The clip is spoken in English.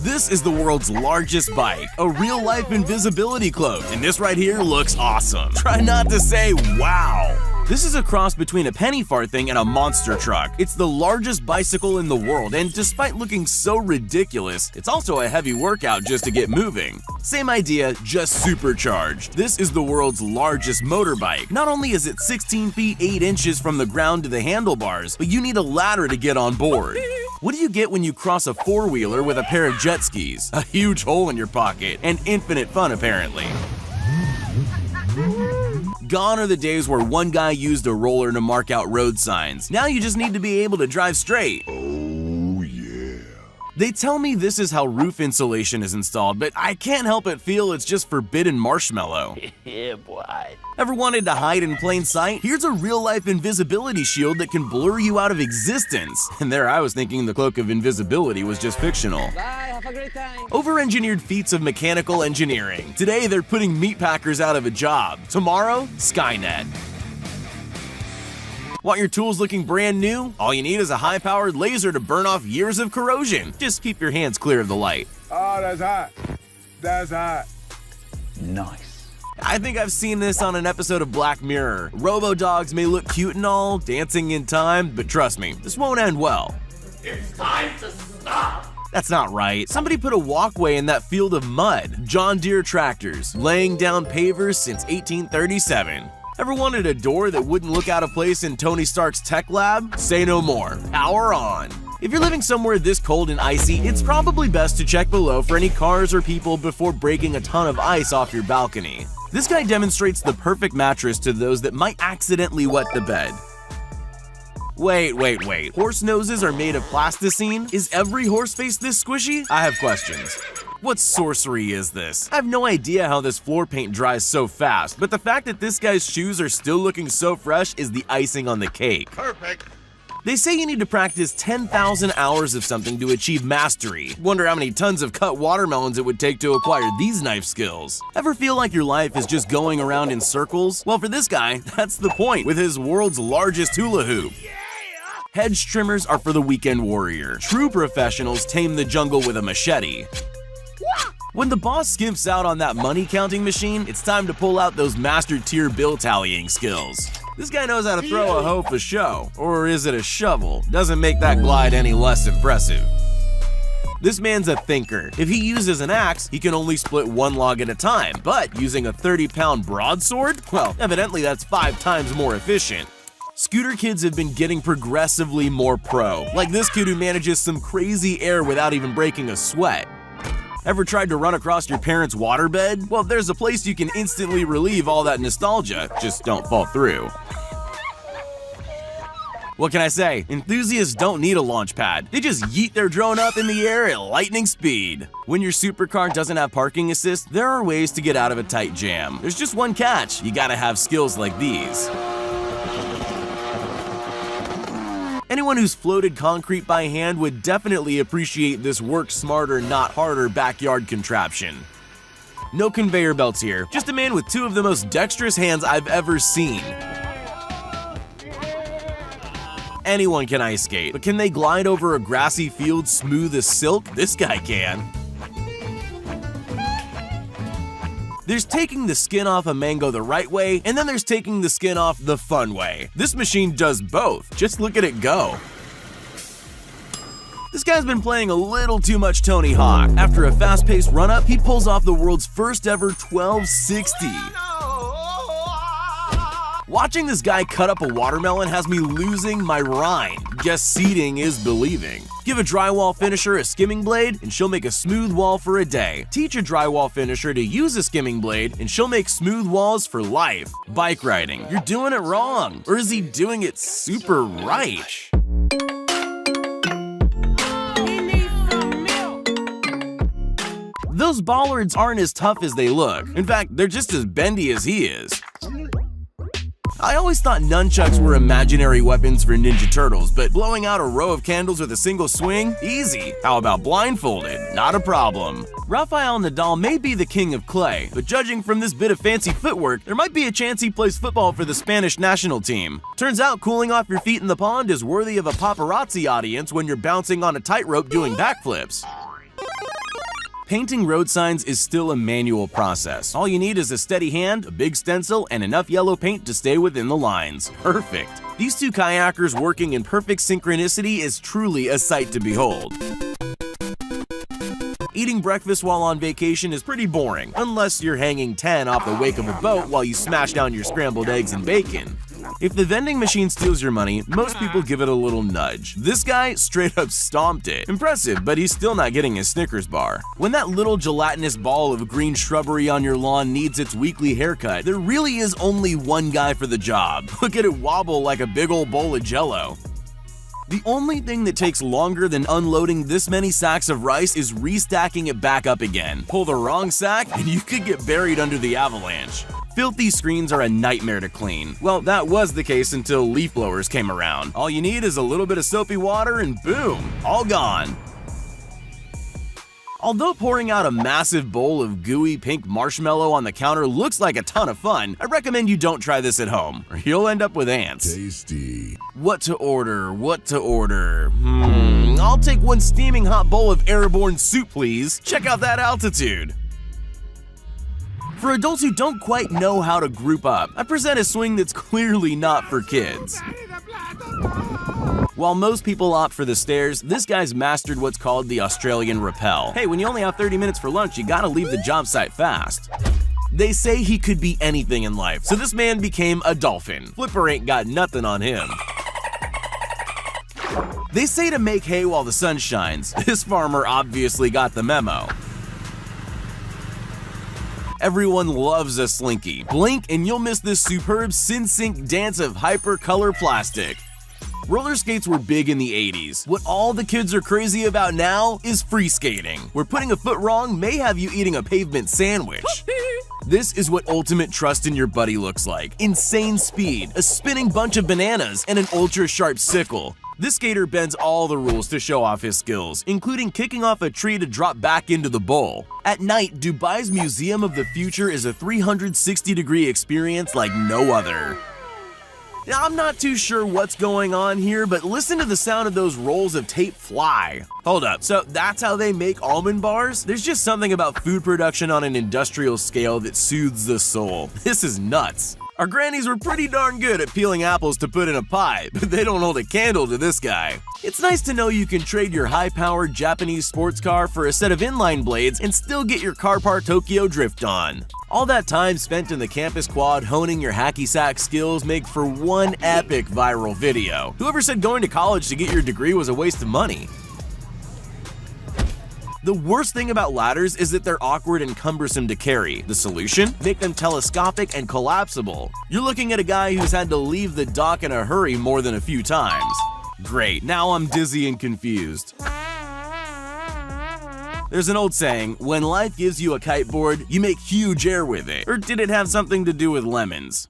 This is the world's largest bike, a real-life invisibility cloak, and this right here looks awesome. Try not to say wow. This is a cross between a penny farthing and a monster truck. It's the largest bicycle in the world, and despite looking so ridiculous, it's also a heavy workout just to get moving. Same idea, just supercharged. This is the world's largest motorbike. Not only is it 16 feet 8 inches from the ground to the handlebars, but you need a ladder to get on board. What do you get when you cross a four-wheeler with a pair of jet skis? A huge hole in your pocket, and infinite fun apparently. Gone are the days where one guy used a roller to mark out road signs. Now you just need to be able to drive straight. Oh yeah. They tell me this is how roof insulation is installed, but I can't help but feel it's just forbidden marshmallow. Yeah, boy. Ever wanted to hide in plain sight? Here's a real-life invisibility shield that can blur you out of existence. And there I was thinking the cloak of invisibility was just fictional. Bye, have a great time. Over-engineered feats of mechanical engineering. Today they're putting meatpackers out of a job. Tomorrow, Skynet. Want your tools looking brand new? All you need is a high-powered laser to burn off years of corrosion. Just keep your hands clear of the light. Oh, that's hot. That's hot. Nice. I think I've seen this on an episode of Black Mirror. Robo-dogs may look cute and all, dancing in time, but trust me, this won't end well. It's time to stop! That's not right. Somebody put a walkway in that field of mud. John Deere tractors, laying down pavers since 1837. Ever wanted a door that wouldn't look out of place in Tony Stark's tech lab? Say no more. Power on. If you're living somewhere this cold and icy, it's probably best to check below for any cars or people before breaking a ton of ice off your balcony. This guy demonstrates the perfect mattress to those that might accidentally wet the bed. Wait. Horse noses are made of plasticine? Is every horse face this squishy? I have questions. What sorcery is this? I have no idea how this floor paint dries so fast, but the fact that this guy's shoes are still looking so fresh is the icing on the cake. Perfect. They say you need to practice 10,000 hours of something to achieve mastery. Wonder how many tons of cut watermelons it would take to acquire these knife skills. Ever feel like your life is just going around in circles? Well, for this guy, that's the point with his world's largest hula hoop. Hedge trimmers are for the weekend warrior. True professionals tame the jungle with a machete. When the boss skimps out on that money counting machine, it's time to pull out those master tier bill tallying skills. This guy knows how to throw a hoe for show. Or is it a shovel? Doesn't make that glide any less impressive. This man's a thinker. If he uses an axe, he can only split one log at a time, but using a 30-pound broadsword? Well, evidently that's 5 times more efficient. Scooter kids have been getting progressively more pro, like this kid who manages some crazy air without even breaking a sweat. Ever tried to run across your parents' waterbed? Well, there's a place you can instantly relieve all that nostalgia, just don't fall through. What can I say? Enthusiasts don't need a launch pad. They just yeet their drone up in the air at lightning speed. When your supercar doesn't have parking assist, there are ways to get out of a tight jam. There's just one catch: you gotta have skills like these. Anyone who's floated concrete by hand would definitely appreciate this work smarter, not harder backyard contraption. No conveyor belts here, just a man with 2 of the most dexterous hands I've ever seen. Anyone can ice skate, but can they glide over a grassy field smooth as silk? This guy can. There's taking the skin off a mango the right way, and then there's taking the skin off the fun way. This machine does both. Just look at it go. This guy's been playing a little too much Tony Hawk. After a fast-paced run-up, he pulls off the world's first ever 1260. Watching this guy cut up a watermelon has me losing my mind. Guess seeing is believing. Give a drywall finisher a skimming blade, and she'll make a smooth wall for a day. Teach a drywall finisher to use a skimming blade, and she'll make smooth walls for life. Bike riding. You're doing it wrong. Or is he doing it super right? Those bollards aren't as tough as they look. In fact, they're just as bendy as he is. I always thought nunchucks were imaginary weapons for Ninja Turtles, but blowing out a row of candles with a single swing? Easy. How about blindfolded? Not a problem. Rafael Nadal may be the king of clay, but judging from this bit of fancy footwork, there might be a chance he plays football for the Spanish national team. Turns out cooling off your feet in the pond is worthy of a paparazzi audience when you're bouncing on a tightrope doing backflips. Painting road signs is still a manual process. All you need is a steady hand, a big stencil, and enough yellow paint to stay within the lines. Perfect! These two kayakers working in perfect synchronicity is truly a sight to behold. Eating breakfast while on vacation is pretty boring, unless you're hanging 10 off the wake of a boat while you smash down your scrambled eggs and bacon. If the vending machine steals your money, most people give it a little nudge. This guy straight up stomped it. Impressive, but he's still not getting his Snickers bar. When that little gelatinous ball of green shrubbery on your lawn needs its weekly haircut, there really is only one guy for the job. Look at it wobble like a big old bowl of Jell-O. The only thing that takes longer than unloading this many sacks of rice is restacking it back up again. Pull the wrong sack and you could get buried under the avalanche. Filthy screens are a nightmare to clean. Well, that was the case until leaf blowers came around. All you need is a little bit of soapy water and boom, all gone. Although pouring out a massive bowl of gooey pink marshmallow on the counter looks like a ton of fun, I recommend you don't try this at home, or you'll end up with ants. Tasty. What to order? What to order? I'll take one steaming hot bowl of airborne soup, please. Check out that altitude. For adults who don't quite know how to group up, I present a swing that's clearly not for kids. While most people opt for the stairs, this guy's mastered what's called the Australian rappel. Hey, when you only have 30 minutes for lunch, you gotta leave the job site fast. They say he could be anything in life, so this man became a dolphin. Flipper ain't got nothing on him. They say to make hay while the sun shines. This farmer obviously got the memo. Everyone loves a slinky. Blink and you'll miss this superb sin-sync dance of hyper-color plastic. Roller skates were big in the 80s. What all the kids are crazy about now is free skating, where putting a foot wrong may have you eating a pavement sandwich. This is what ultimate trust in your buddy looks like. Insane speed, a spinning bunch of bananas, and an ultra-sharp sickle. This skater bends all the rules to show off his skills, including kicking off a tree to drop back into the bowl. At night, Dubai's Museum of the Future is a 360-degree experience like no other. Now, I'm not too sure what's going on here, but listen to the sound of those rolls of tape fly. Hold up, so that's how they make almond bars? There's just something about food production on an industrial scale that soothes the soul. This is nuts. Our grannies were pretty darn good at peeling apples to put in a pie, but they don't hold a candle to this guy. It's nice to know you can trade your high-powered Japanese sports car for a set of inline blades and still get your Car Park Tokyo drift on. All that time spent in the campus quad honing your hacky sack skills make for one epic viral video. Whoever said going to college to get your degree was a waste of money? The worst thing about ladders is that they're awkward and cumbersome to carry. The solution? Make them telescopic and collapsible. You're looking at a guy who's had to leave the dock in a hurry more than a few times. Great, now I'm dizzy and confused. There's an old saying, when life gives you a kiteboard, you make huge air with it. Or did it have something to do with lemons?